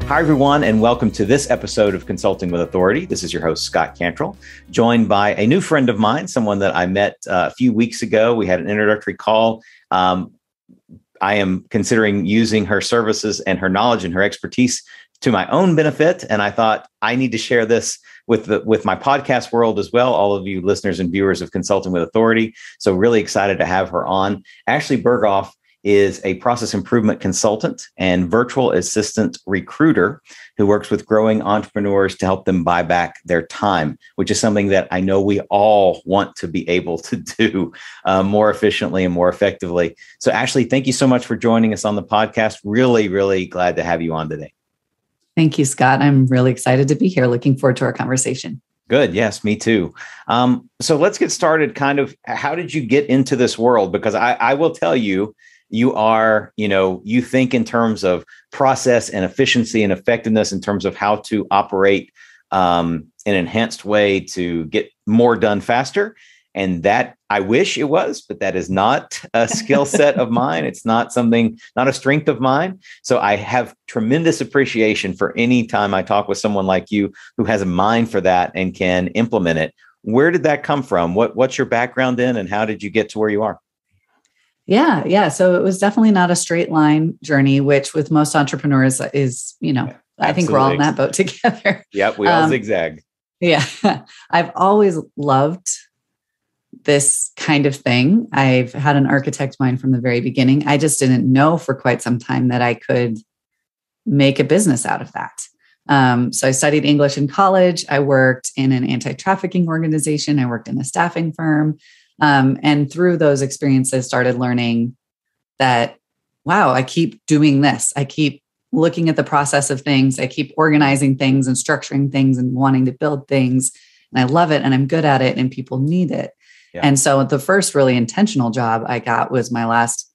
Hi, everyone, and welcome to this episode of Consulting with Authority. This is your host, Scott Cantrell, joined by a new friend of mine, someone that I met a few weeks ago. We had an introductory call. I am considering using her services and her knowledge and her expertise to my own benefit. And I thought I need to share this with my podcast world as well, all of you listeners and viewers of Consulting with Authority. So really excited to have her on. Ashlee Berghoff is a process improvement consultant and virtual assistant recruiter who works with growing entrepreneurs to help them buy back their time, which is something that I know we all want to be able to do more efficiently and more effectively. So Ashlee, thank you so much for joining us on the podcast. Really, really glad to have you on today. Thank you, Scott. I'm really excited to be here. Looking forward to our conversation. Good. Yes, me too. So let's get started. Kind of, how did you get into this world? Because I will tell you, you are, you think in terms of process and efficiency and effectiveness in terms of how to operate an enhanced way to get more done faster. And that I wish it was, but that is not a skill set of mine. It's not a strength of mine. So I have tremendous appreciation for any time I talk with someone like you who has a mind for that and can implement it. Where did that come from? What's your background in, and how did you get to where you are? Yeah. So it was definitely not a straight line journey, which with most entrepreneurs is, I think we're all in that boat together. Yep. We all zigzag. Yeah. I've always loved this kind of thing. I've had an architect mind from the very beginning. I just didn't know for quite some time that I could make a business out of that. So I studied English in college. I worked in an anti-trafficking organization. I worked in a staffing firm. And through those experiences, started learning that, wow, I keep doing this. I keep looking at the process of things. I keep organizing things and structuring things and wanting to build things. And I love it and I'm good at it and people need it. Yeah. And so the first really intentional job I got was my last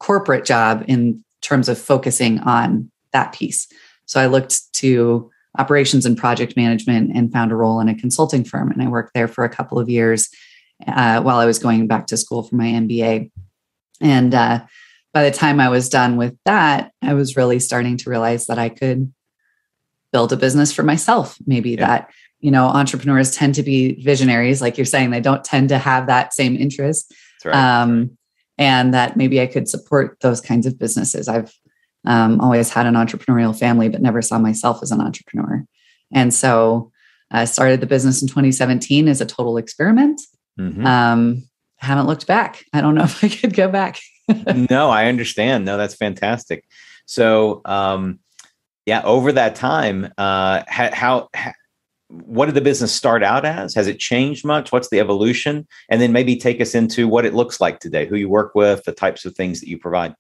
corporate job in terms of focusing on that piece. So I looked to operations and project management and found a role in a consulting firm. And I worked there for a couple of years while I was going back to school for my MBA. And by the time I was done with that, I was really starting to realize that I could build a business for myself. Maybe that, entrepreneurs tend to be visionaries. Like you're saying, they don't tend to have that same interest. That's right. And that maybe I could support those kinds of businesses. I've always had an entrepreneurial family, but never saw myself as an entrepreneur. And so I started the business in 2017 as a total experiment. Mm-hmm. Haven't looked back. I don't know if I could go back. No, I understand. No, that's fantastic. So, over that time, what did the business start out as? Has it changed much? What's the evolution? And then maybe take us into what it looks like today, who you work with, the types of things that you provide.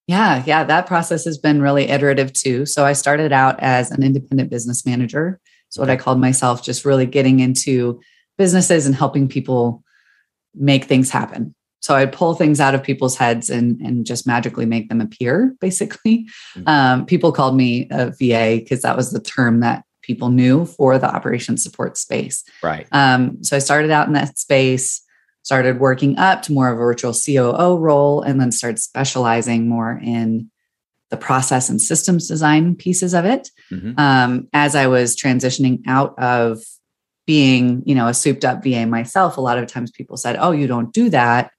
Yeah. That process has been really iterative too. So I started out as an independent business manager. So what I called myself, just really getting into businesses and helping people make things happen. So I'd pull things out of people's heads and just magically make them appear, basically. Mm-hmm. People called me a VA because that was the term that people knew for the operations support space. Right. So I started out in that space, started working up to more of a virtual COO role, and then started specializing more in the process and systems design pieces of it. Mm-hmm. As I was transitioning out of being, a souped up VA myself, a lot of times people said, "Oh, you don't do that.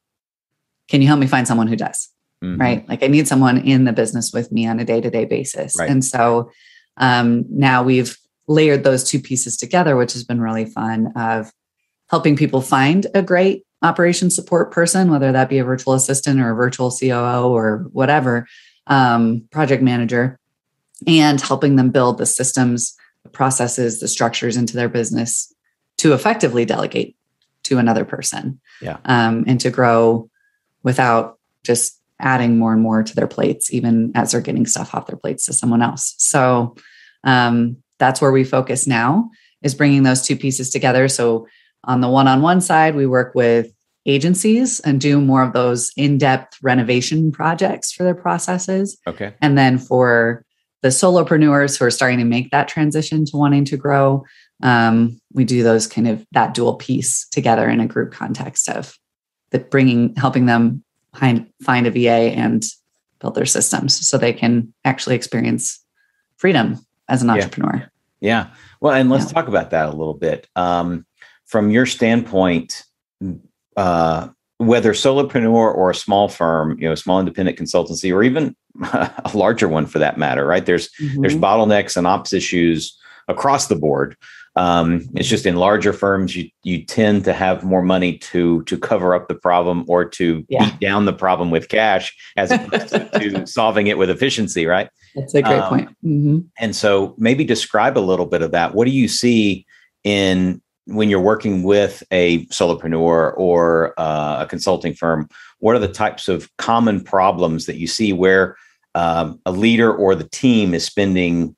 Can you help me find someone who does?" Mm-hmm. Right? Like I need someone in the business with me on a day-to-day basis. Right. And so now we've layered those two pieces together, which has been really fun, of helping people find a great operations support person, whether that be a virtual assistant or a virtual COO or whatever, project manager, and helping them build the systems, the processes, the structures into their business to effectively delegate to another person. Yeah. And to grow without just adding more and more to their plates, even as they're getting stuff off their plates to someone else. So that's where we focus now, is bringing those two pieces together. So on the one-on-one side, we work with agencies and do more of those in-depth renovation projects for their processes. Okay. And then for the solopreneurs who are starting to make that transition to wanting to grow, we do those kind of that dual piece together in a group context of helping them find a VA and build their systems so they can actually experience freedom as an entrepreneur. Yeah. Well, and let's talk about that a little bit. From your standpoint, whether solopreneur or a small firm, small independent consultancy, or even a larger one for that matter, right? There's bottlenecks and ops issues across the board. It's just in larger firms, you tend to have more money to cover up the problem or to beat down the problem with cash as opposed to solving it with efficiency, right? That's a great point. And so maybe describe a little bit of that. What do you see when you're working with a solopreneur or a consulting firm? What are the types of common problems that you see where a leader or the team is spending,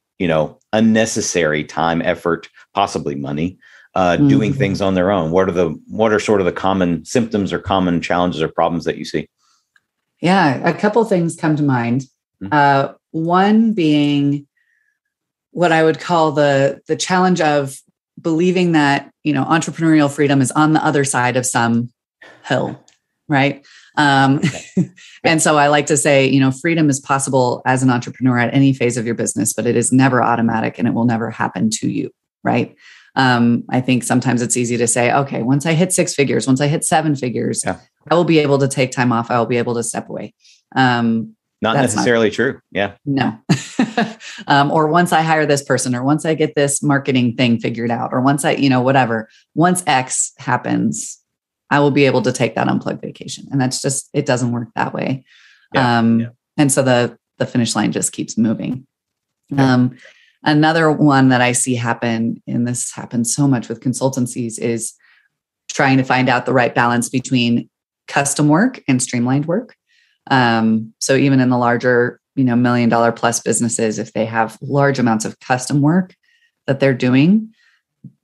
unnecessary time, effort, possibly money, doing things on their own? What are sort of the common symptoms or common challenges or problems that you see? Yeah, a couple things come to mind. One being what I would call the challenge of believing that, entrepreneurial freedom is on the other side of some hill, right? And so I like to say, freedom is possible as an entrepreneur at any phase of your business, but it is never automatic and it will never happen to you, right? I think sometimes it's easy to say, okay, once I hit 6 figures, once I hit 7 figures, I will be able to take time off. I will be able to step away. Not necessarily true. Yeah. No. Or once I hire this person, or once I get this marketing thing figured out, or once I, whatever, once X happens, I will be able to take that unplugged vacation. And that's just, it doesn't work that way. And so the finish line just keeps moving. Another one that I see happen, and this happens so much with consultancies, is trying to find out the right balance between custom work and streamlined work. So even in the larger, $1 million plus businesses, if they have large amounts of custom work that they're doing,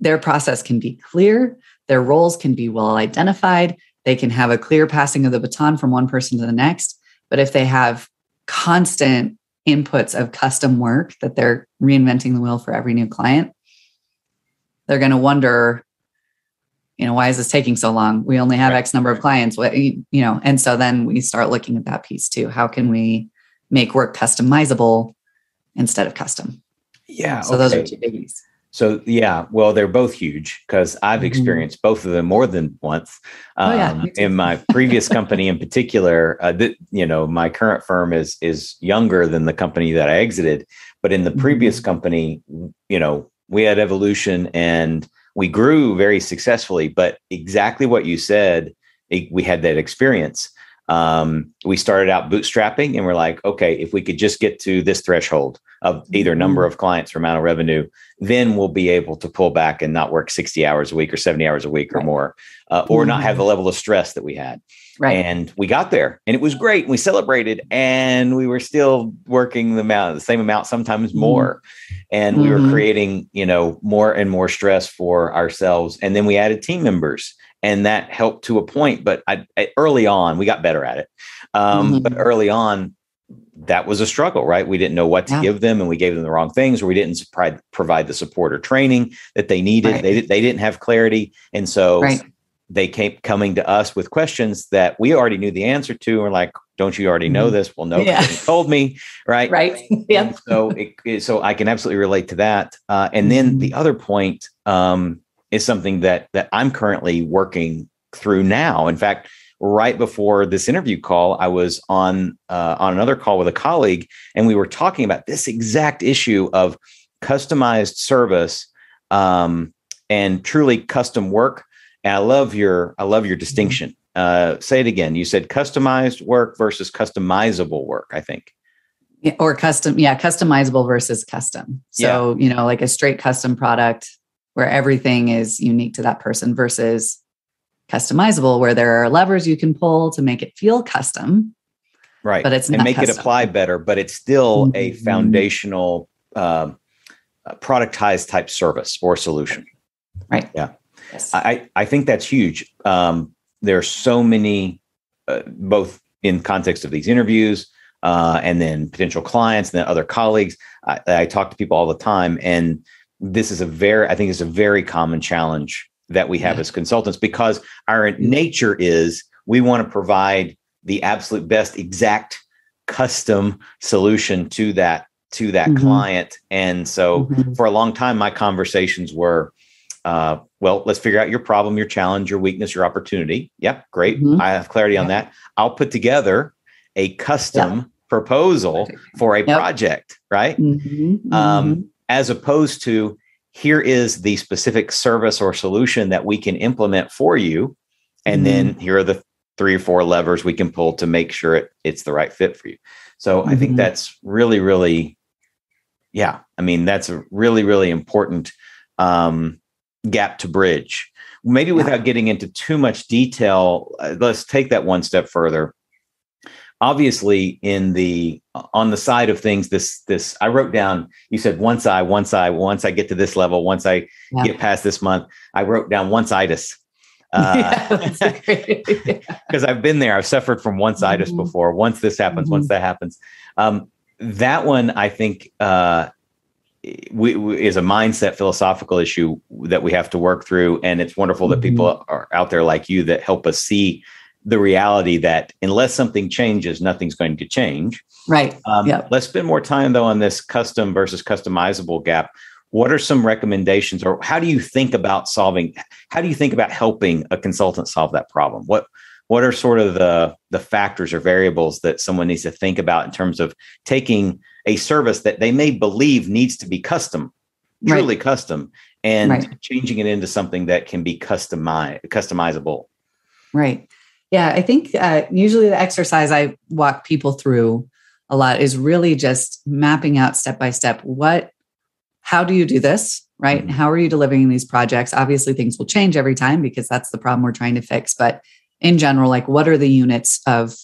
their process can be clear. Their roles can be well identified. They can have a clear passing of the baton from one person to the next. But if they have constant inputs of custom work that they're reinventing the wheel for every new client, they're going to wonder, why is this taking so long? We only have X number of clients, and so then we start looking at that piece too. How can we make work customizable instead of custom? Yeah. So those are two biggies. So well, they're both huge because I've experienced both of them more than once. In my previous company in particular, my current firm is younger than the company that I exited. But in the previous company, we had evolution and we grew very successfully. But exactly what you said, we had that experience. We started out bootstrapping and we're like, okay, if we could just get to this threshold of either number of clients or amount of revenue, then we'll be able to pull back and not work 60 hours a week or 70 hours a week or more, or not have the level of stress that we had. Right. And we got there and it was great. We celebrated and we were still working the same amount, sometimes more. And we were creating, more and more stress for ourselves. And then we added team members. And that helped to a point, but early on, we got better at it. But early on, that was a struggle, right? We didn't know what to give them, and we gave them the wrong things, or we didn't provide the support or training that they needed. Right. They didn't have clarity, and so they kept coming to us with questions that we already knew the answer to. And we're like, "Don't you already know this?" Well, no, you told me, right? Right. Yeah. So I can absolutely relate to that. And then the other point. Is something that I'm currently working through now. In fact, right before this interview call, I was on another call with a colleague, and we were talking about this exact issue of customized service and truly custom work. And I love your distinction. Say it again. You said customized work versus customizable work, I think. Yeah, or customizable versus custom. So, like a straight custom product where everything is unique to that person versus customizable, where there are levers you can pull to make it feel custom. Right. But it's not and make custom. It apply better, but it's still a foundational productized type service or solution. Right. Yeah. Yes. I think that's huge. There are so many, both in context of these interviews and then potential clients and then other colleagues. I talk to people all the time, and this is a very common challenge that we have as consultants, because our nature is we want to provide the absolute best exact custom solution to that to that client. And so for a long time, my conversations were, well, let's figure out your problem, your challenge, your weakness, your opportunity. Yep. Great. I have clarity on that. I'll put together a custom proposal for a project, right? As opposed to, here is the specific service or solution that we can implement for you. And then here are the 3 or 4 levers we can pull to make sure it's the right fit for you. So I think that's really, really, that's a really, really important gap to bridge. Maybe without getting into too much detail, let's take that one step further. Obviously, on the side of things, this I wrote down. You said once I get to this level, once I get past this month, I wrote down once-itis. Because I've been there. I've suffered from once-itis before. Once this happens, once that happens. That one, I think, is a mindset philosophical issue that we have to work through. And it's wonderful that people are out there like you that help us see the reality that unless something changes, nothing's going to change. Right. Let's spend more time, though, on this custom versus customizable gap. What are some recommendations, or how do you think about helping a consultant solve that problem? What are sort of the factors or variables that someone needs to think about in terms of taking a service that they may believe needs to be custom, truly custom, and changing it into something that can be customizable? Right. Yeah, I think usually the exercise I walk people through a lot is really just mapping out step by step. How do you do this? Right? How are you delivering these projects? Obviously, things will change every time because that's the problem we're trying to fix. But in general, like, what are the units of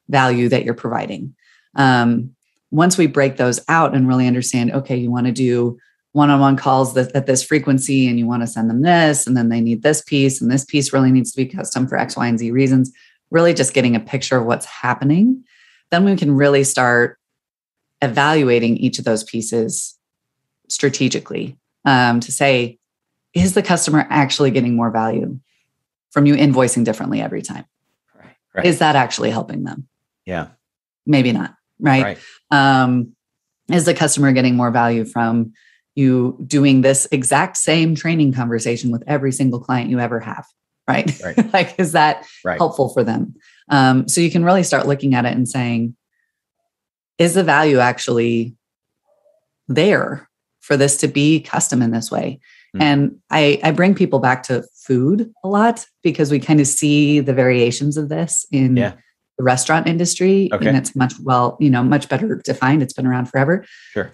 value that you're providing? Once we break those out and really understand, okay, you want to do one-on-one calls at this frequency, and you want to send them this, and then they need this piece, and this piece really needs to be custom for X, Y, and Z reasons, really just getting a picture of what's happening. Then we can really start evaluating each of those pieces strategically to say, is the customer actually getting more value from you invoicing differently every time? Right. Is that actually helping them? Yeah. Maybe not. Right. Is the customer getting more value from you doing this exact same training conversation with every single client you ever have? Right. Like, is that helpful for them? So you can really start looking at it and saying, is the value actually there for this to be custom in this way? And I bring people back to food a lot because we kind of see the variations of this in the restaurant industry, and it's much better defined. It's been around forever. Sure.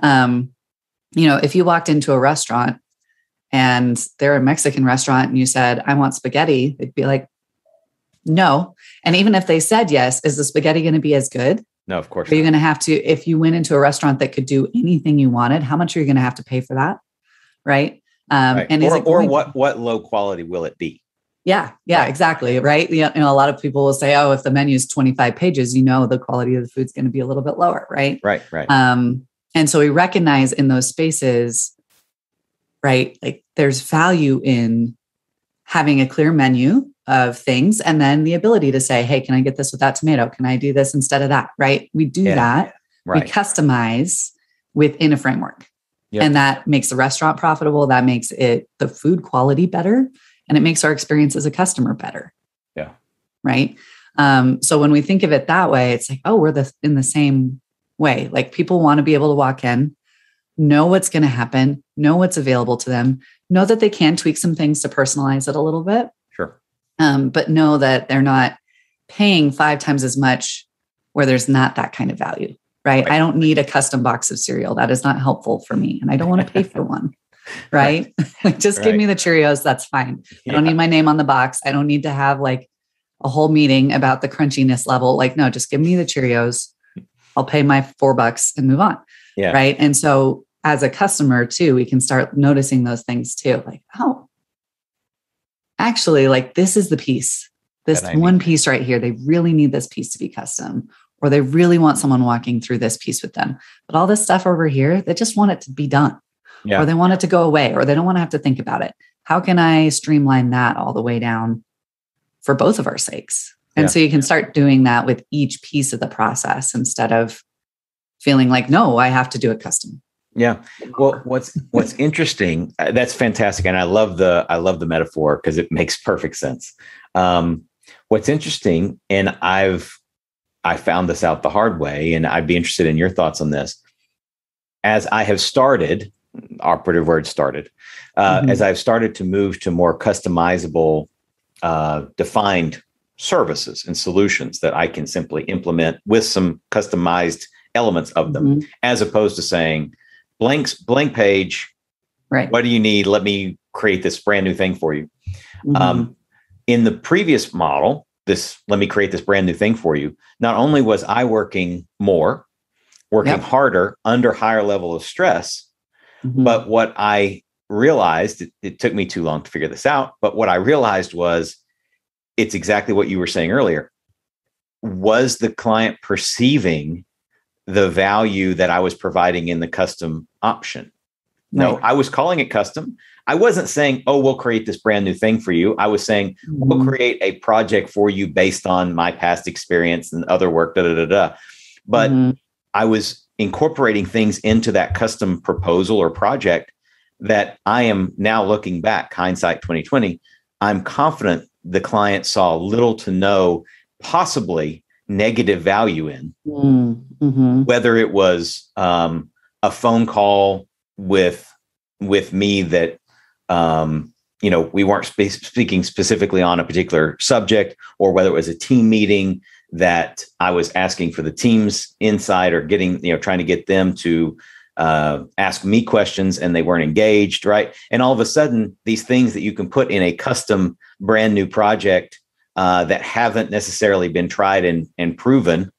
If you walked into a restaurant and they're a Mexican restaurant and you said, I want spaghetti, they'd be like, no. And even if they said yes, is the spaghetti going to be as good? No, of course. Are you going to have to, if you went into a restaurant that could do anything you wanted, how much are you going to have to pay for that? Right. And what low quality will it be? Yeah, exactly. Right. A lot of people will say, oh, if the menu is 25 pages, the quality of the food's going to be a little bit lower. Right. Right. And so we recognize in those spaces, right, like there's value in having a clear menu of things, and then the ability to say, hey, can I get this without tomato? Can I do this instead of that? Right. We do that. Right. We customize within a framework. Yep. And that makes the restaurant profitable. That makes the food quality better. And it makes our experience as a customer better. Yeah. Right. So when we think of it that way, it's like, oh, we're in the same way. Like, people want to be able to walk in, know what's going to happen, know what's available to them, know that they can tweak some things to personalize it a little bit. Sure. But know that they're not paying 5 times as much where there's not that kind of value. Right. I don't need a custom box of cereal. That is not helpful for me. And I don't want to pay for one. Right. Just give me the Cheerios. That's fine. I don't need my name on the box. I don't need to have like a whole meeting about the crunchiness level. Like, no, just give me the Cheerios. I'll pay my $4 and move on. Yeah. Right. And so as a customer too, we can start noticing those things too. Like, oh, actually, like, this is the piece, this one piece right here. They really need this piece to be custom, or they really want someone walking through this piece with them. But all this stuff over here, they just want it to be done. Yeah. Or they want it to go away, or they don't want to have to think about it. How can I streamline that all the way down for both of our sakes? And so you can start doing that with each piece of the process instead of feeling like, no, I have to do it custom. Yeah. Well, what's interesting, that's fantastic. And I love the metaphor because it makes perfect sense. What's interesting, and I found this out the hard way, and I'd be interested in your thoughts on this. As I have started, operative word started, as I've started to move to more customizable, defined services and solutions that I can simply implement with some customized elements of them, as opposed to saying, blank page, right? What do you need? Let me create this brand new thing for you. In the previous model, let me create this brand new thing for you. Not only was I working harder under higher level of stress, but what I realized, it took me too long to figure this out, but what I realized was it's exactly what you were saying earlier. Was the client perceiving the value that I was providing in the custom option? No, I was calling it custom. I wasn't saying, oh, we'll create this brand new thing for you. I was saying, we'll create a project for you based on my past experience and other work, But I was incorporating things into that custom proposal or project that I am now looking back, hindsight 2020. I'm confident the client saw little to no, possibly negative value in, whether it was a phone call with me that we weren't speaking specifically on a particular subject, or whether it was a team meeting that I was asking for the team's insight or trying to get them to ask me questions and they weren't engaged, right? And all of a sudden, these things that you can put in a custom brand new project that haven't necessarily been tried and proven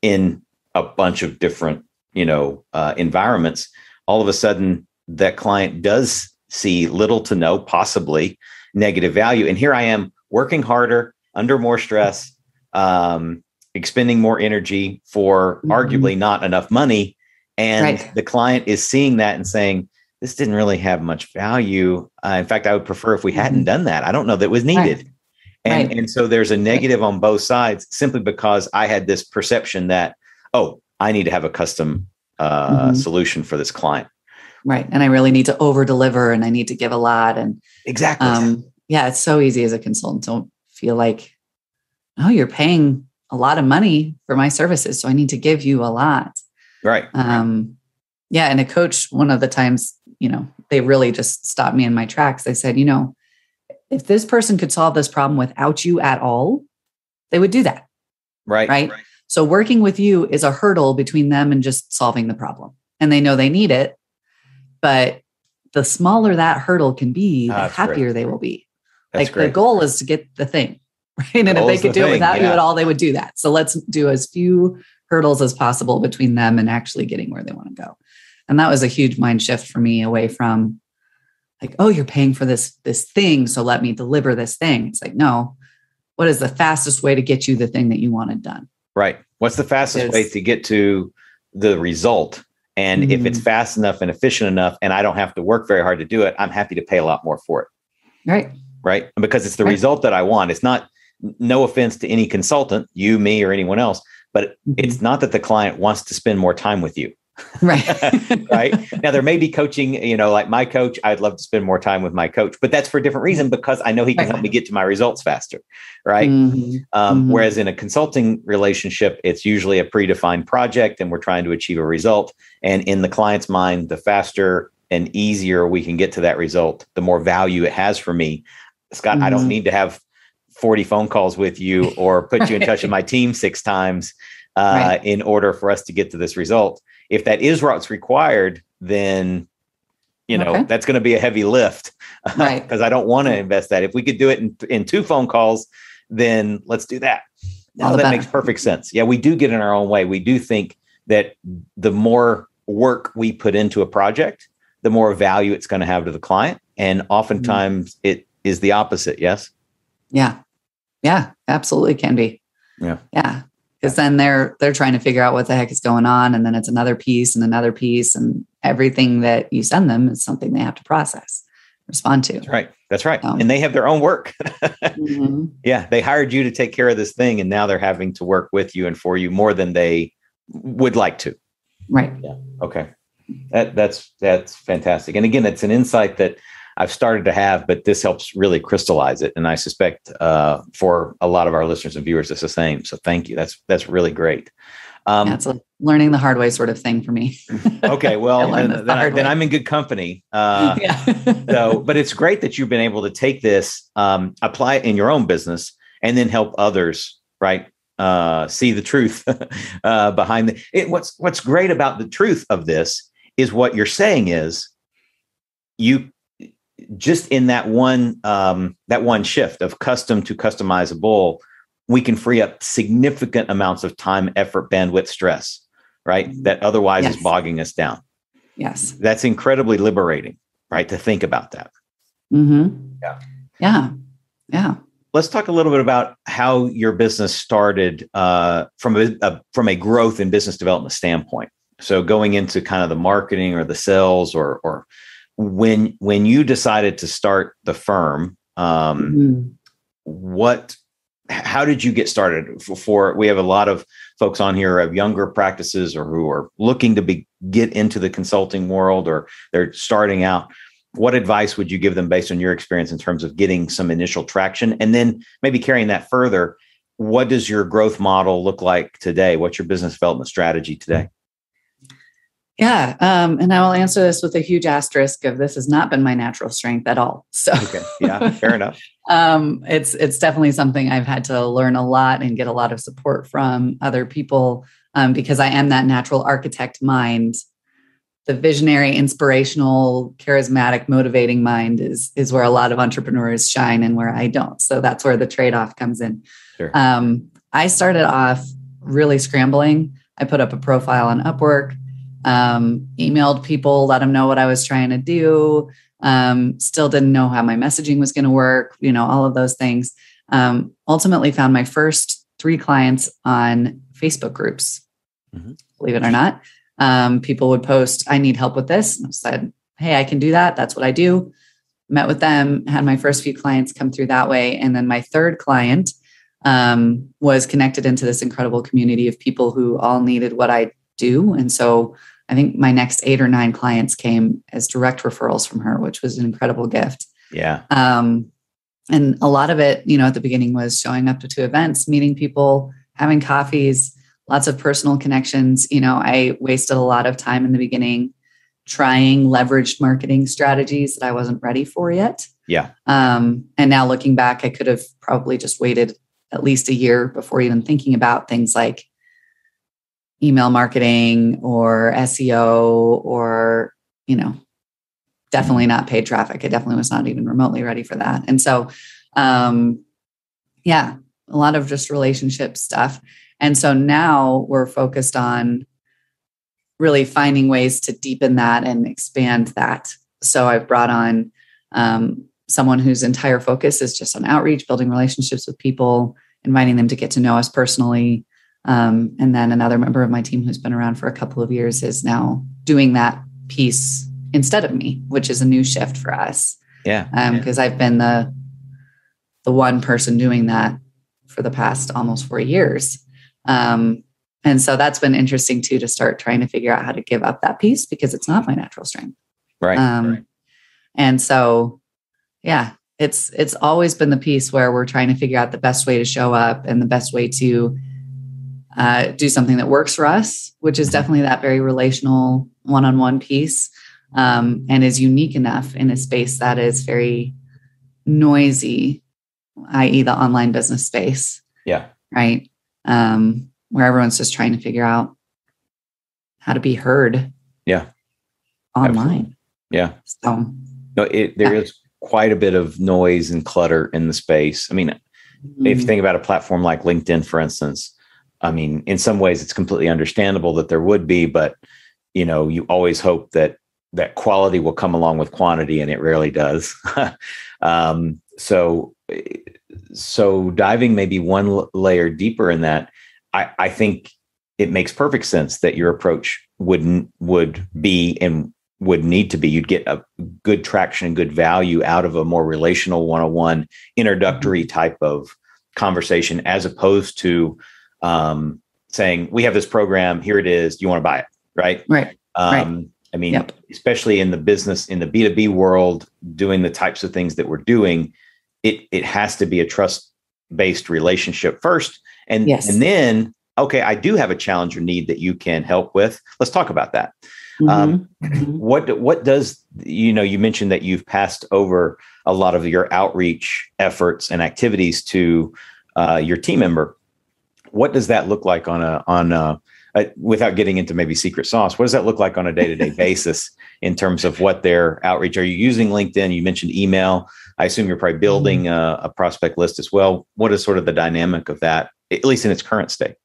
in a bunch of different, environments, all of a sudden that client does see little to no, possibly negative value. And here I am working harder, under more stress, expending more energy for arguably not enough money. And the client is seeing that and saying, this didn't really have much value. In fact, I would prefer if we hadn't done that. I don't know that it was needed. And so there's a negative on both sides, simply because I had this perception that, oh, I need to have a custom solution for this client. Right. And I really need to over deliver and I need to give a lot. And exactly. It's so easy as a consultant to feel like, oh, you're paying a lot of money for my services, so I need to give you a lot. Right. Yeah. And a coach, one of the times, they really just stopped me in my tracks. They said, if this person could solve this problem without you at all, they would do that. Right. So working with you is a hurdle between them and just solving the problem. And they know they need it. But the smaller that hurdle can be, the happier they will be. The goal is to get the thing, right? And if they could do it without you at all, they would do that. So let's do as few hurdles as possible between them and actually getting where they want to go. And that was a huge mind shift for me, away from like, oh, you're paying for this thing, so let me deliver this thing. It's like, no, what is the fastest way to get you the thing that you wanted done? Right. What's the fastest way to get to the result? And if it's fast enough and efficient enough, and I don't have to work very hard to do it, I'm happy to pay a lot more for it. Right. Because it's the result that I want. It's not, no offense to any consultant, you, me, or anyone else, but it's not that the client wants to spend more time with you. Right. Now, there may be coaching, like my coach, I'd love to spend more time with my coach, but that's for a different reason, because I know he can help me get to my results faster. Right. Whereas in a consulting relationship, it's usually a predefined project and we're trying to achieve a result. And in the client's mind, the faster and easier we can get to that result, the more value it has for me. Scott, I don't need to have 40 phone calls with you or put you in touch with my team 6 times in order for us to get to this result. If that is what's required, then, that's going to be a heavy lift, because I don't want to invest that. If we could do it in 2 phone calls, then let's do that. Now that makes perfect sense. Yeah, we do get in our own way. We do think that the more work we put into a project, the more value it's going to have to the client. And oftentimes it is the opposite. Yes. Yeah. Yeah, absolutely can be. Yeah. Yeah. Because then they're trying to figure out what the heck is going on. And then it's another piece and another piece. And everything that you send them is something they have to process, respond to. That's right. And they have their own work. Yeah. They hired you to take care of this thing. And now they're having to work with you and for you more than they would like to. Right. Yeah. Okay. That's fantastic. And again, it's an insight that I've started to have, but this helps really crystallize it. And I suspect for a lot of our listeners and viewers, it's the same. So thank you. That's really great. It's a learning the hard way sort of thing for me. Okay. Well, then I'm in good company. But it's great that you've been able to take this, apply it in your own business, and then help others, right? See the truth behind it. What's great about the truth of this is what you're saying is you just in that one shift of custom to customizable, we can free up significant amounts of time, effort, bandwidth, stress, right? That otherwise is bogging us down. Yes. That's incredibly liberating, right? To think about that. Mm-hmm. Yeah. Let's talk a little bit about how your business started from a growth and business development standpoint. So going into kind of the marketing or the sales or when you decided to start the firm, how did you get started? We have a lot of folks on here who have younger practices or who are looking to get into the consulting world, or they're starting out. What advice would you give them based on your experience in terms of getting some initial traction? And then maybe carrying that further, what does your growth model look like today? What's your business development strategy today? Yeah. And I will answer this with a huge asterisk of this has not been my natural strength at all. So okay. Yeah, fair enough. It's definitely something I've had to learn a lot and get a lot of support from other people because I am that natural architect mind. The visionary, inspirational, charismatic, motivating mind is where a lot of entrepreneurs shine and where I don't. So that's where the trade-off comes in. Sure. I started off really scrambling. I put up a profile on Upwork, emailed people, let them know what I was trying to do. Still didn't know how my messaging was going to work, all of those things. Ultimately found my first 3 clients on Facebook groups, believe it or not. People would post, I need help with this. And I said, hey, I can do that. That's what I do. Met with them, had my first few clients come through that way. And then my third client was connected into this incredible community of people who all needed what I do. And so I think my next 8 or 9 clients came as direct referrals from her, which was an incredible gift. Yeah. And a lot of it, at the beginning was showing up to events, meeting people, having coffees, lots of personal connections. I wasted a lot of time in the beginning trying leveraged marketing strategies that I wasn't ready for yet. Yeah. And now looking back, I could have probably just waited at least a year before even thinking about things like email marketing or SEO or, definitely not paid traffic. I definitely was not even remotely ready for that. And so, a lot of just relationship stuff. And so now we're focused on really finding ways to deepen that and expand that. So I've brought on someone whose entire focus is just on outreach, building relationships with people, inviting them to get to know us personally. And then another member of my team who's been around for a couple of years is now doing that piece instead of me, which is a new shift for us. Yeah. Because I've been the one person doing that for the past almost 4 years. And so that's been interesting too, to start trying to figure out how to give up that piece because it's not my natural strength. Right. Right. And so, it's always been the piece where we're trying to figure out the best way to show up and the best way to do something that works for us, which is definitely that very relational one-on-one piece, and is unique enough in a space that is very noisy, i.e. the online business space. Yeah. Right. Where everyone's just trying to figure out how to be heard. Yeah. Online. Absolutely. Yeah. So there is quite a bit of noise and clutter in the space. I mean, if you think about a platform like LinkedIn, for instance, I mean, in some ways it's completely understandable that there would be, but you always hope that quality will come along with quantity, and it rarely does. So diving maybe one layer deeper in that, I think it makes perfect sense that your approach would be and would need to be, you'd get a good traction and good value out of a more relational one-on-one introductory type of conversation, as opposed to saying, we have this program, here it is, do you want to buy it? right? Right. I mean, especially in the business, in the B2B world, doing the types of things that we're doing, it has to be a trust-based relationship first. And then, okay, I do have a challenge or need that you can help with. Let's talk about that. What does, you mentioned that you've passed over a lot of your outreach efforts and activities to your team member. What does that look like without getting into maybe secret sauce? What does that look like on a day-to-day basis in terms of what their outreach? Are you using LinkedIn? You mentioned email. I assume you're probably building a prospect list as well. What is sort of the dynamic of that, at least in its current state?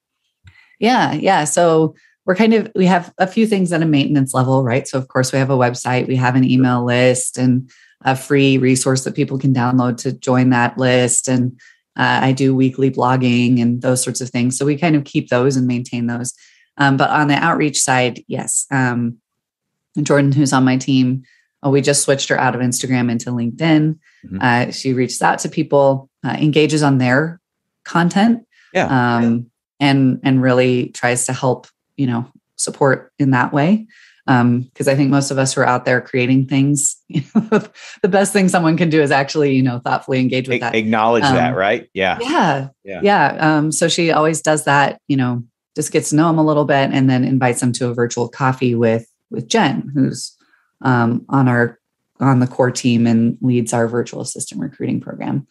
Yeah. So we have a few things at a maintenance level, right? So of course we have a website, we have an email list and a free resource that people can download to join that list. And I do weekly blogging and those sorts of things. So we kind of keep those and maintain those. But on the outreach side, yes. Jordan, who's on my team, we just switched her out of Instagram into LinkedIn. She reaches out to people, engages on their content, and really tries to help, support in that way. Because I think most of us who are out there creating things, the best thing someone can do is actually, thoughtfully engage with that. Acknowledge that, right? Yeah. So she always does that, just gets to know them a little bit and then invites them to a virtual coffee with Jen, who's on the core team and leads our virtual assistant recruiting program.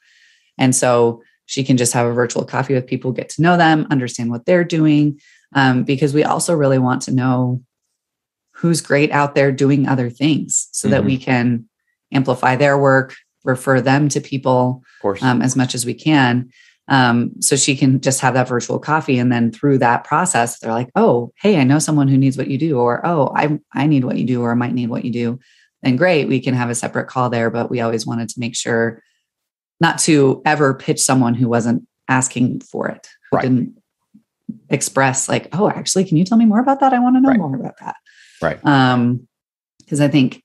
And so she can just have a virtual coffee with people, get to know them, understand what they're doing, because we also really want to know who's great out there doing other things so that we can amplify their work, refer them to people as much as we can. So she can just have that virtual coffee. And then through that process, they're like, oh, hey, I know someone who needs what you do, or, oh, I need what you do, or I might need what you do. And great, we can have a separate call there. But we always wanted to make sure not to ever pitch someone who wasn't asking for it, who didn't express like, oh, actually, can you tell me more about that? I want to know more about that. Right. Because I think,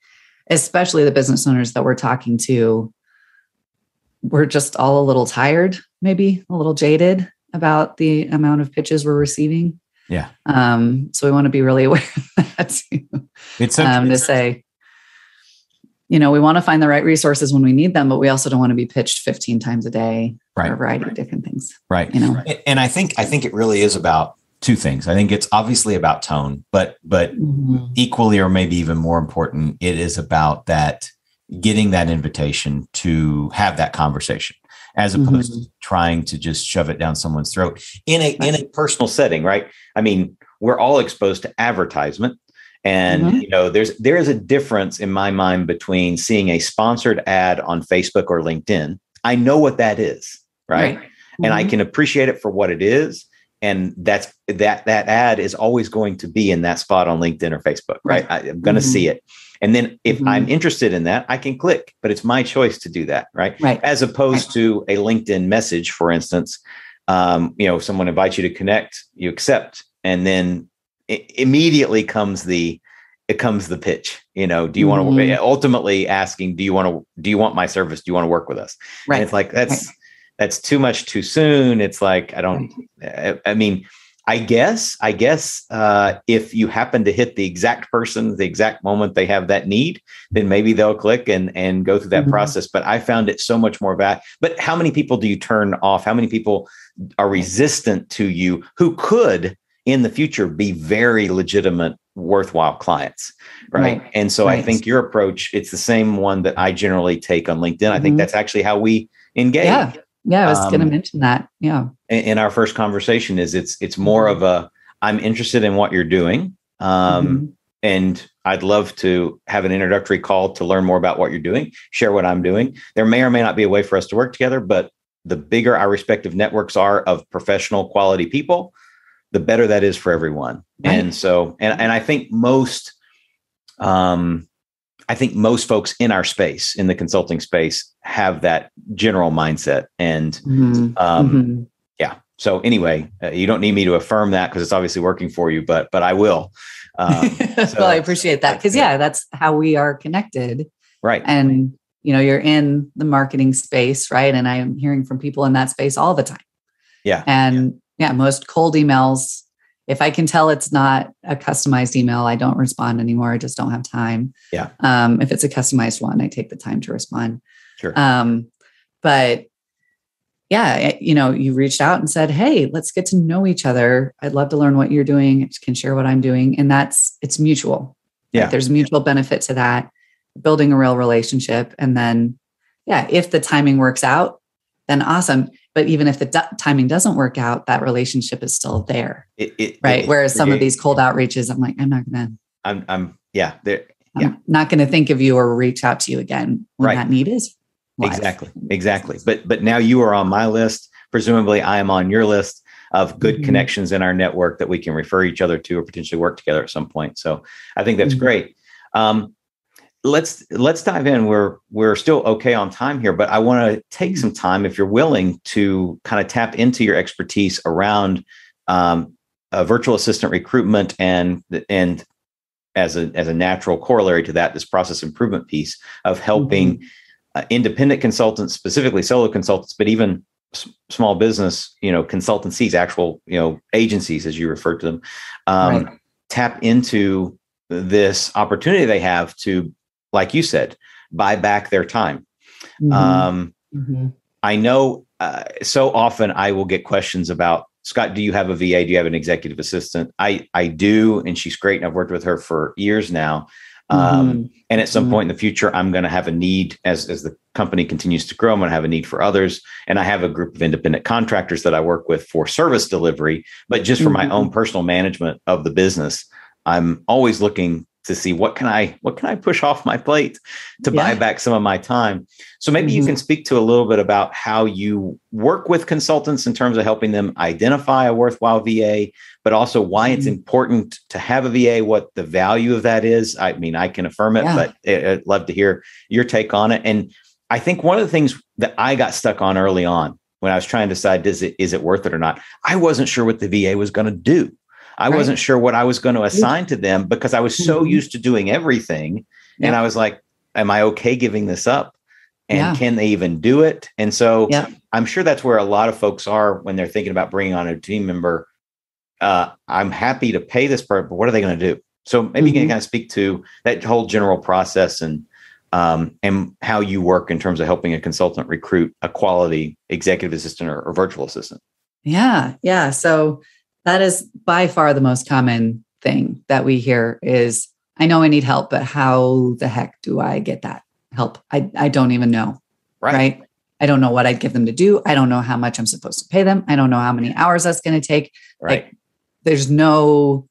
especially the business owners that we're talking to, we're just all a little tired, maybe a little jaded about the amount of pitches we're receiving. Yeah. So we want to be really aware of that too. It's to say, we want to find the right resources when we need them, but we also don't want to be pitched 15 times a day for a variety of different things. Right. And I think it really is about two things. I think it's obviously about tone, but equally, or maybe even more important, it is about that getting that invitation to have that conversation, as opposed to trying to just shove it down someone's throat in a personal setting, right? I mean, we're all exposed to advertisement, and there is a difference in my mind between seeing a sponsored ad on Facebook or LinkedIn. I know what that is, right? And I can appreciate it for what it is. And that ad is always going to be in that spot on LinkedIn or Facebook, right? I'm going to see it. And then if I'm interested in that, I can click, but it's my choice to do that, right? As opposed to a LinkedIn message, for instance, someone invites you to connect, you accept, and then immediately comes the pitch. Do you want to ultimately asking, do you want my service? Do you want to work with us? Right. And it's like, that's too much too soon. It's like, I guess if you happen to hit the exact person, the exact moment they have that need, then maybe they'll click and go through that process. But I found it so much more valuable. But how many people do you turn off? How many people are resistant to you who could in the future be very legitimate, worthwhile clients? Right. And so I think your approach, it's the same one that I generally take on LinkedIn. I think that's actually how we engage. Yeah, I was going to mention that. Yeah. In our first conversation it's more of I'm interested in what you're doing. And I'd love to have an introductory call to learn more about what you're doing, share what I'm doing. There may or may not be a way for us to work together, but the bigger our respective networks are of professional quality people, the better that is for everyone. Right. And so, and I think most folks in our space, in the consulting space, have that general mindset. And so anyway, you don't need me to affirm that because it's obviously working for you, but I will. Well, I appreciate that because that's how we are connected. Right. And, you're in the marketing space, right? And I'm hearing from people in that space all the time. Yeah. And most cold emails if I can tell it's not a customized email, I don't respond anymore. I just don't have time. Yeah. If it's a customized one, I take the time to respond. Sure. But yeah, you reached out and said, hey, let's get to know each other. I'd love to learn what you're doing. I can share what I'm doing. And it's mutual. Yeah. Right? There's a mutual benefit to that, building a real relationship. And then, yeah, if the timing works out, then awesome. But even if the timing doesn't work out, that relationship is still there. Right. Whereas some of these cold outreaches, I'm like, I'm not going to. I'm not going to think of you or reach out to you again when that need is live. Exactly. But now you are on my list. Presumably I am on your list of good connections in our network that we can refer each other to or potentially work together at some point. So I think that's great. Let's dive in. We're still okay on time here, but I want to take some time, if you're willing, to kind of tap into your expertise around virtual assistant recruitment and as a natural corollary to that, this process improvement piece of helping independent consultants, specifically solo consultants, but even small business, consultancies, actual, agencies, as you refer to them, tap into this opportunity they have to, like you said, buy back their time. I know so often I will get questions about, Scott, do you have a VA? Do you have an executive assistant? I do. And she's great. And I've worked with her for years now. And at some point in the future, I'm going to have a need as the company continues to grow. I'm going to have a need for others. And I have a group of independent contractors that I work with for service delivery, but just for my own personal management of the business, I'm always looking to see what can I push off my plate to buy back some of my time. So maybe you can speak to a little bit about how you work with consultants in terms of helping them identify a worthwhile VA, but also why it's important to have a VA, what the value of that is. I mean, I can affirm it, but I'd love to hear your take on it. And I think one of the things that I got stuck on early on when I was trying to decide, is it worth it or not? I wasn't sure what the VA was going to do. I wasn't sure what I was going to assign to them because I was so used to doing everything. And I was like, am I okay giving this up? And can they even do it? And so I'm sure that's where a lot of folks are when they're thinking about bringing on a team member. I'm happy to pay this person, but what are they going to do? So maybe you can kind of speak to that whole general process and how you work in terms of helping a consultant recruit a quality executive assistant or virtual assistant. Yeah. So that is by far the most common thing that we hear is, I know I need help, but how the heck do I get that help? I don't even know. Right. I don't know what I'd give them to do. I don't know how much I'm supposed to pay them. I don't know how many hours that's going to take. Right. Like, there's no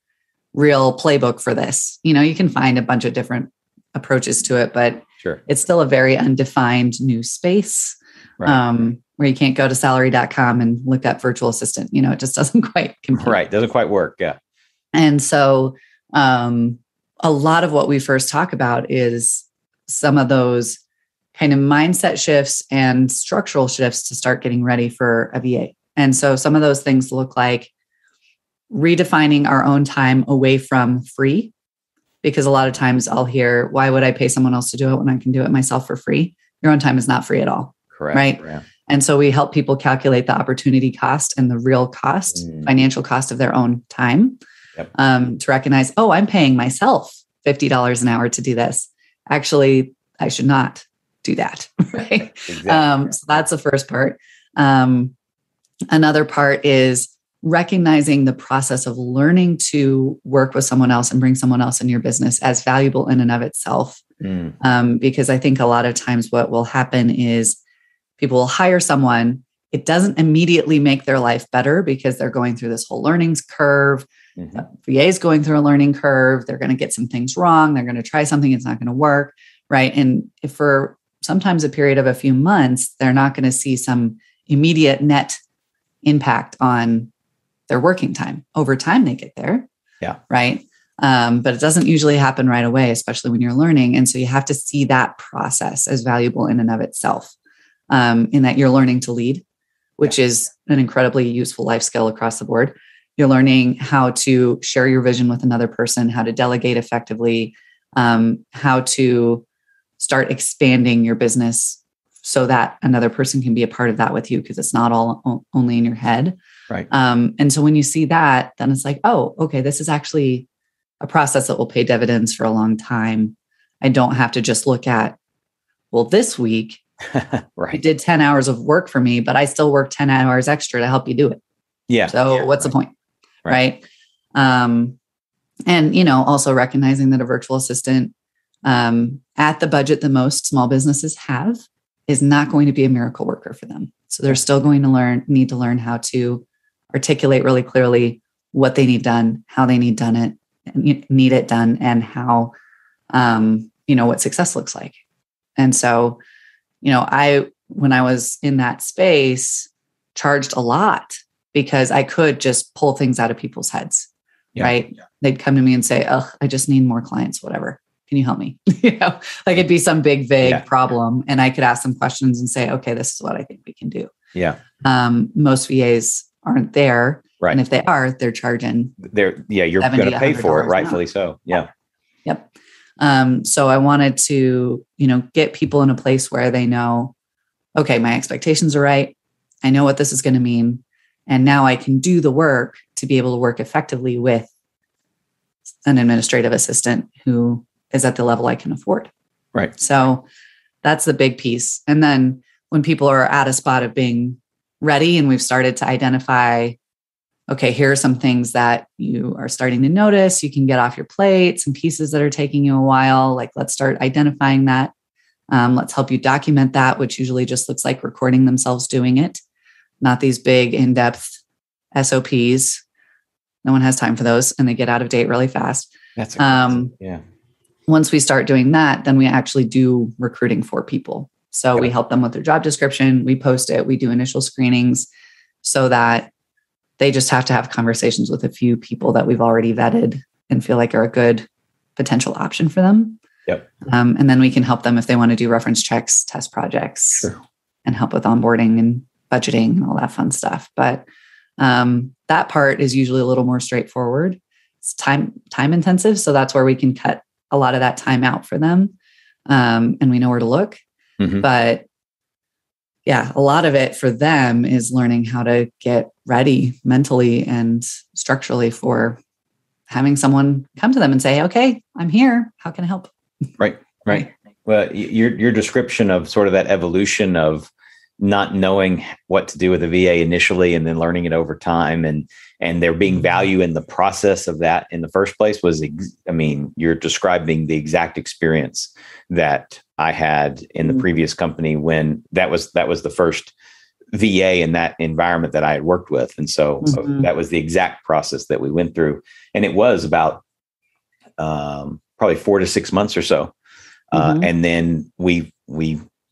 real playbook for this. You can find a bunch of different approaches to it, but it's still a very undefined new space. Where you can't go to salary.com and look up virtual assistant, it just doesn't quite compute. Right. Doesn't quite work. Yeah. And so a lot of what we first talk about is some of those kind of mindset shifts and structural shifts to start getting ready for a VA. And so some of those things look like redefining our own time away from free, because a lot of times I'll hear, why would I pay someone else to do it when I can do it myself for free? Your own time is not free at all. Correct. Right. Yeah. And so we help people calculate the opportunity cost and the real cost, financial cost of their own time, to recognize, I'm paying myself $50 an hour to do this. Actually, I should not do that. Right. Exactly. So that's the first part. Another part is recognizing the process of learning to work with someone else and bring someone else in your business as valuable in and of itself. Because I think a lot of times what will happen is people will hire someone. It doesn't immediately make their life better because they're going through this whole learning curve. VA is going through a learning curve. They're going to get some things wrong. They're going to try something. It's not going to work. Right. And if for sometimes a period of a few months, they're not going to see some immediate net impact on their working time. Over time, they get there. Yeah. Right. But it doesn't usually happen right away, especially when you're learning. And so you have to see that process as valuable in and of itself. In that you're learning to lead, which is an incredibly useful life skill across the board. You're learning how to share your vision with another person, how to delegate effectively, how to start expanding your business so that another person can be a part of that with you, because it's not all only in your head. Right. And so when you see that, then it's like, oh, okay, this is actually a process that will pay dividends for a long time. I don't have to just look at, well, this week right. you did 10 hours of work for me, but I still work 10 hours extra to help you do it. Yeah. So what's the point? Right. And, also recognizing that a virtual assistant at the budget that most small businesses have is not going to be a miracle worker for them. So they're still going to need to learn how to articulate really clearly what they need done, how they need it done, and how, what success looks like. And so, when I was in that space, charged a lot because I could just pull things out of people's heads, right? Yeah. They'd come to me and say, "Oh, I just need more clients, whatever. Can you help me?" Like it'd be some big, vague problem. And I could ask them questions and say, "Okay, this is what I think we can do." Yeah. Most VAs aren't there. Right. And if they are, they're charging. You're going to pay for it, rightfully so. Yeah. Yep. So I wanted to, get people in a place where they know, okay, my expectations are right. I know what this is going to mean. And now I can do the work to be able to work effectively with an administrative assistant who is at the level I can afford. Right. So that's the big piece. And then when people are at a spot of being ready and we've started to identify, okay, here are some things that you are starting to notice, you can get off your plate, some pieces that are taking you a while, like let's start identifying that. Let's help you document that, which usually just looks like recording themselves doing it, not these big in-depth SOPs. No one has time for those and they get out of date really fast. That's Once we start doing that, then we actually do recruiting for people. So we help them with their job description, we post it, we do initial screenings so that they just have to have conversations with a few people that we've already vetted and feel like are a good potential option for them. Yep. And then we can help them if they want to do reference checks, test projects, and help with onboarding and budgeting and all that fun stuff. But that part is usually a little more straightforward. It's time intensive. So that's where we can cut a lot of that time out for them. And we know where to look. Mm-hmm. But yeah, a lot of it for them is learning how to get ready mentally and structurally for having someone come to them and say, okay, I'm here. How can I help? Right. Well, your description of sort of that evolution of not knowing what to do with a VA initially and then learning it over time and there being value in the process of that in the first place was, you're describing the exact experience that I had in the previous company when that was the first VA in that environment that I had worked with. And so that was the exact process that we went through. And it was about probably 4 to 6 months or so. And then we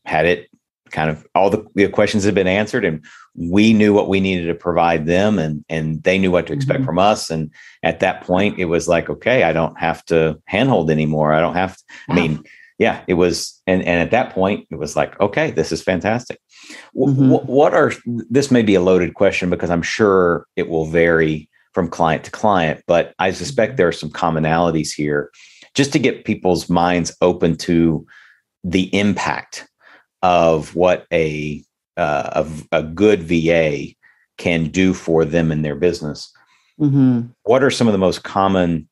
had it kind of all the questions had been answered and we knew what we needed to provide them and they knew what to expect from us. And at that point it was like, okay, I don't have to handhold anymore. I don't have to, it was, and at that point it was like, okay, this is fantastic. This may be a loaded question because I'm sure it will vary from client to client, but I suspect there are some commonalities here just to get people's minds open to the impact of what a good VA can do for them in their business. What are some of the most common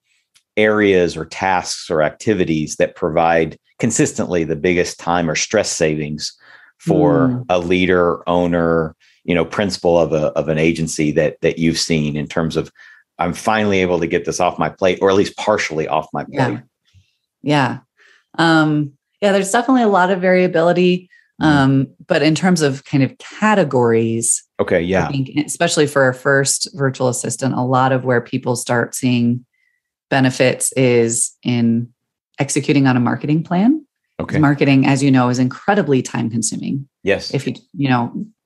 areas or tasks or activities that provide consistently the biggest time or stress savings for a leader, owner, principal of an agency that you've seen in terms of, I'm finally able to get this off my plate, or at least partially off my plate? Yeah. There's definitely a lot of variability. But in terms of kind of categories, I think, especially for our first virtual assistant, a lot of where people start seeing benefits is in executing on a marketing plan. Marketing, as you know, is incredibly time consuming. Yes. If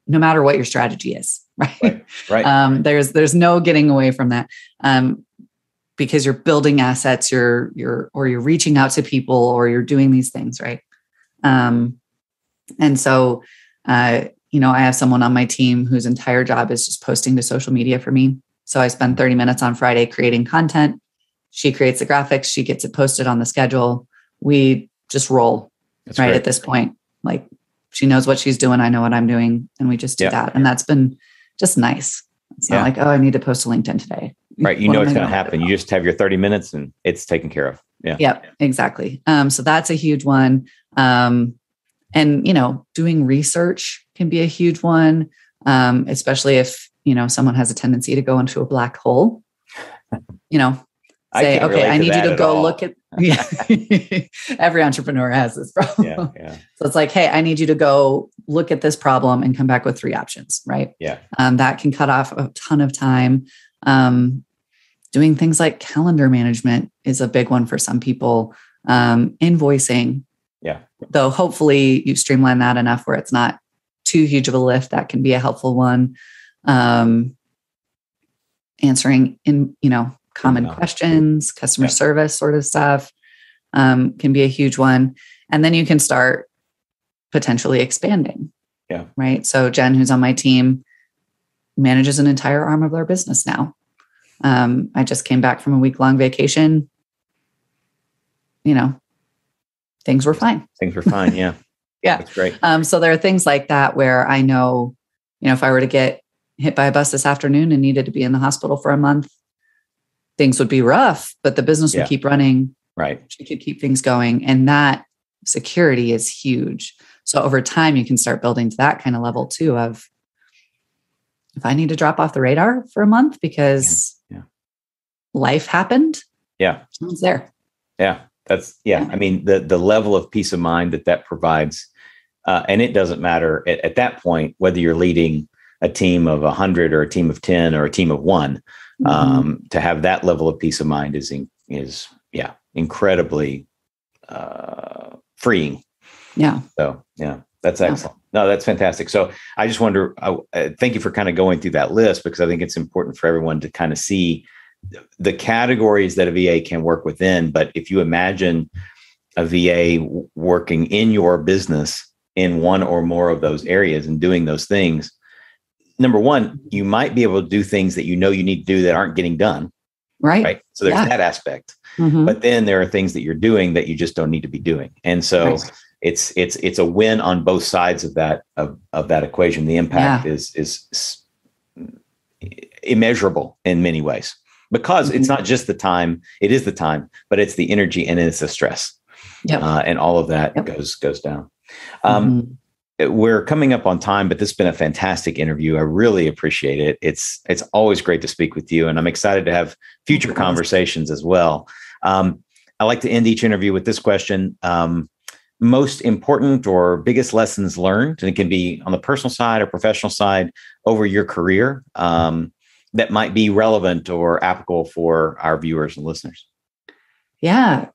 no matter what your strategy is, right? Right. There's no getting away from that. Because you're building assets, you're reaching out to people, or you're doing these things, right? And so, I have someone on my team whose entire job is just posting to social media for me. So I spend 30 minutes on Friday creating content. She creates the graphics. She gets it posted on the schedule. We just roll. That's right. Great. At this point, like she knows what she's doing. I know what I'm doing. And we just do that. And that's been just nice. It's not like, oh, I need to post to LinkedIn today. Right. You know, it's going to happen. You just have your 30 minutes and it's taken care of. Yeah. Yep, exactly. So that's a huge one. And, doing research can be a huge one, especially if, someone has a tendency to go into a black hole, say, okay, I need you to go look at, every entrepreneur has this problem. Yeah. So it's like, hey, I need you to go look at this problem and come back with 3 options. Right. Yeah. That can cut off a ton of time. Doing things like calendar management is a big one for some people. Invoicing. Yeah. Though hopefully you streamline that enough where it's not too huge of a lift. That can be a helpful one. Answering common questions, customer service sort of stuff, can be a huge one. And then you can start potentially expanding. Yeah. Right. So Jen, who's on my team, manages an entire arm of our business now. I just came back from a week-long vacation. Things were fine. Yeah. Yeah. That's great. So there are things like that where I know, if I were to get hit by a bus this afternoon and needed to be in the hospital for a month, things would be rough, but the business would keep running. Right. She could keep things going. And that security is huge. So over time, you can start building to that kind of level too of, if I need to drop off the radar for a month because life happened. Yeah. Someone's there. Yeah. I mean, the level of peace of mind that provides, and it doesn't matter at that point, whether you're leading a team of 100 or a team of 10 or a team of 1, to have that level of peace of mind is incredibly freeing. Yeah. So, that's excellent. No, that's fantastic. So I just wonder, thank you for kind of going through that list, because I think it's important for everyone to kind of see the categories that a VA can work within. But if you imagine a VA working in your business in one or more of those areas and doing those things, number one, you might be able to do things that you need to do that aren't getting done. Right. So there's that aspect. But then there are things that you're doing that you just don't need to be doing. And so it's a win on both sides of that equation. The impact is immeasurable in many ways, because it's not just the time, it is the time, but it's the energy and it's the stress. And all of that goes down. We're coming up on time, but this has been a fantastic interview. I really appreciate it. It's always great to speak with you, and I'm excited to have future conversations as well. I like to end each interview with this question. Most important or biggest lessons learned, and it can be on the personal side or professional side over your career, that might be relevant or applicable for our viewers and listeners. Yeah.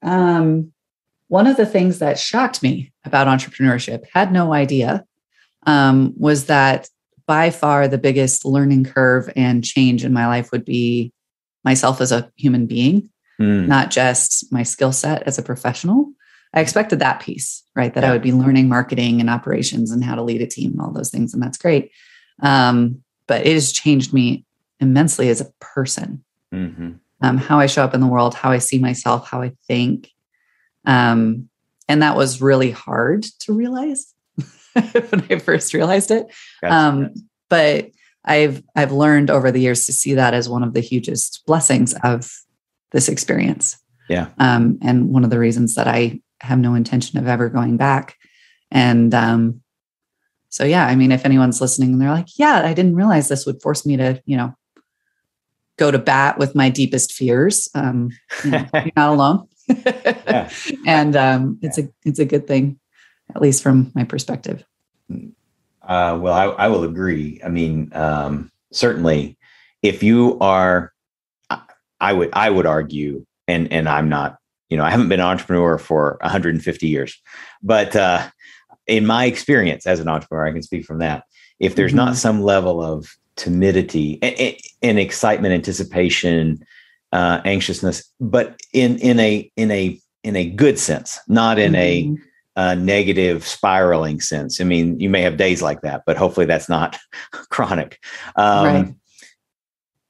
One of the things that shocked me about entrepreneurship, had no idea, was that by far the biggest learning curve and change in my life would be myself as a human being, not just my skill set as a professional. I expected that piece, right? That I would be learning marketing and operations and how to lead a team and all those things. And that's great. But it has changed me immensely as a person, how I show up in the world, how I see myself, how I think. And that was really hard to realize when I first realized it. But I've learned over the years to see that as one of the hugest blessings of this experience. Yeah. And one of the reasons that I have no intention of ever going back. And so, I mean, if anyone's listening and they're like, I didn't realize this would force me to, go to bat with my deepest fears. You're not alone. And it's a good thing, at least from my perspective. Well, I will agree. I mean, certainly if you are, I would argue, and I'm not, I haven't been an entrepreneur for 150 years, but in my experience as an entrepreneur, I can speak from that. If there's not some level of timidity and excitement, anticipation, anxiousness, but in a good sense, not in a negative spiraling sense. I mean, you may have days like that, but hopefully that's not chronic. Right.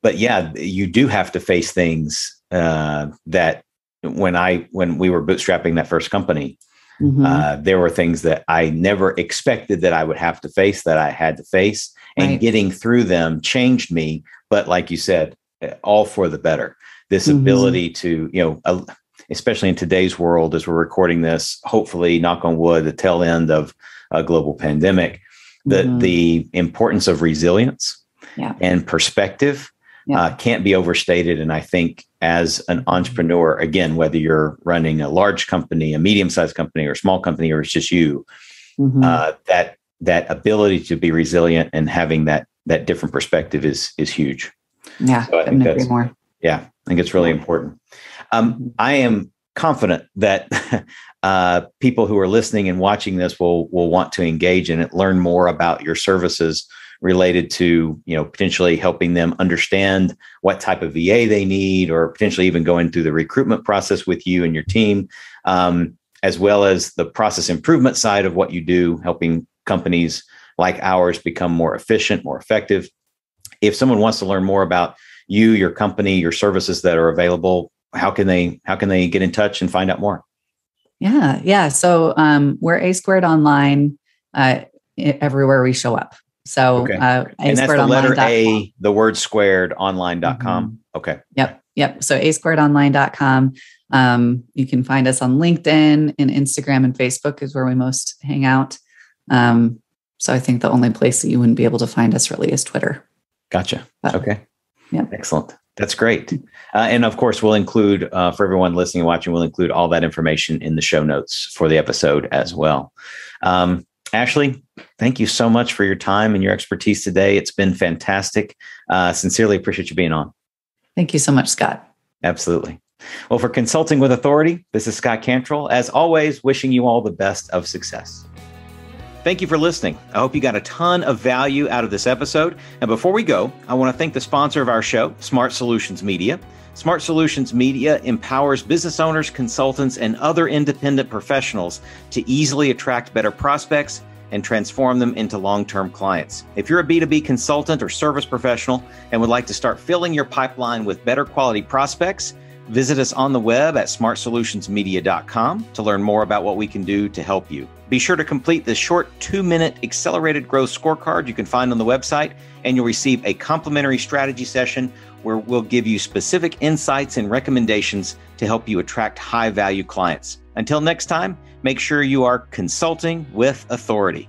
But you do have to face things that when we were bootstrapping that first company, There were things that I never expected that I would have to face, that I had to face, and getting through them changed me. But like you said, all for the better. This ability to, especially in today's world, as we're recording this, hopefully, knock on wood, the tail end of a global pandemic, the importance of resilience and perspective can't be overstated. And I think as an entrepreneur, again, whether you're running a large company, a medium-sized company, or a small company, or it's just you, that ability to be resilient and having that different perspective is huge. Yeah, so I think that's more. Yeah, I think it's really important. I am confident that people who are listening and watching this will want to engage in it, learn more about your services related to, potentially helping them understand what type of VA they need, or potentially even going through the recruitment process with you and your team, as well as the process improvement side of what you do, helping companies like ours become more efficient, more effective. If someone wants to learn more about you, your company, your services that are available, how can they get in touch and find out more? Yeah. So we're A Squared Online everywhere we show up. So and that's the letter A, the word squared, online.com. Okay. Yep. So asquaredonline.com. You can find us on LinkedIn and Instagram and Facebook is where we most hang out. So I think the only place that you wouldn't be able to find us really is Twitter. Gotcha. Okay. Yeah. Excellent. That's great. And of course, we'll include, for everyone listening and watching, we'll include all that information in the show notes for the episode as well. Ashlee, thank you so much for your time and your expertise today. It's been fantastic. Sincerely appreciate you being on. Thank you so much, Scott. Absolutely. Well, for Consulting with Authority, this is Scott Cantrell. As always, wishing you all the best of success. Thank you for listening. I hope you got a ton of value out of this episode. And before we go, I want to thank the sponsor of our show, Smart Solutions Media. Smart Solutions Media empowers business owners, consultants, and other independent professionals to easily attract better prospects and transform them into long-term clients. If you're a B2B consultant or service professional and would like to start filling your pipeline with better quality prospects, visit us on the web at smartsolutionsmedia.com to learn more about what we can do to help you. Be sure to complete the short 2-minute accelerated growth scorecard you can find on the website, and you'll receive a complimentary strategy session where we'll give you specific insights and recommendations to help you attract high-value clients. Until next time, make sure you are consulting with authority.